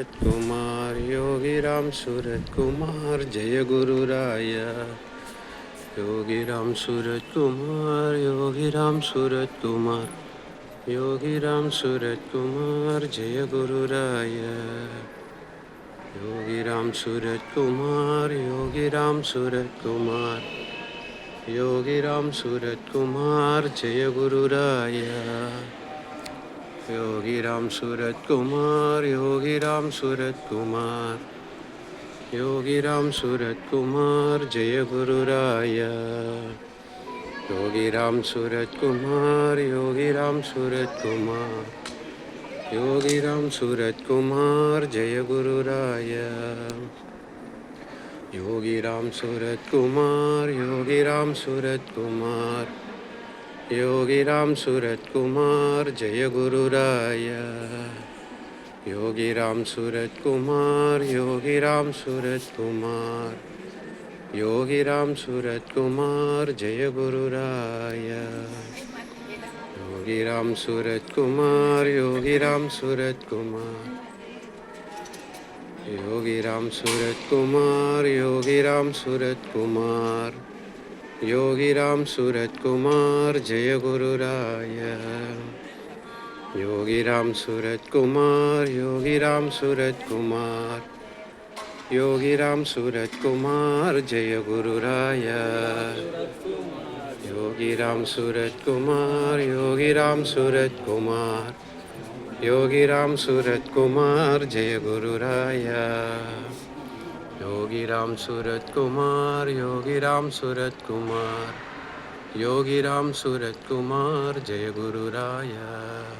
Kumar Yogi Ram Surat Kumar Jai Guru Raya. Yogi Ram Surat Kumar Yogi Ram Surat Kumar Yogi Ram Surat Kumar Jai Guru Raya. Yogi Ram Surat Kumar Yogi Ram Surat Kumar Yogi Ram Surat Kumar Jai Guru Raya. Yogi Ram Surat Kumar Yogi Ram Surat Kumar Yogi Ram Surat Kumar Jai Guru Raya. Yogi Ram Surat Kumar Yogi Ram Surat Kumar Yogi Ram Surat Kumar Jai Guru Raya. Yogi Ram Surat Kumar Yogi Ram Surat Kumar Yogi Ram Surat Kumar Jai Guru Raya. Yogi Ram Surat Kumar Yogi Ram Surat Kumar Yogi Ram Surat Kumar Jai Guru Raya. Yogi Ram Surat Kumar Yogi Ram Surat Kumar Yogi Ram Surat Kumar Yogi Ram Surat Kumar Yogi Ram Surat Kumar Jai Guru Raya. Yogi Ram Surat Kumar Yogi Ram Surat Kumar Yogi Ram Surat Kumar Jai Guru Raya. Yogi Ram Surat Kumar Yogi Ram Surat Kumar Yogi Ram Surat Kumar Jai Guru Raya. Yogi Ram Surat Kumar Yogi Ram Surat Kumar Yogi Ram Surat Kumar Jai Guru Raya.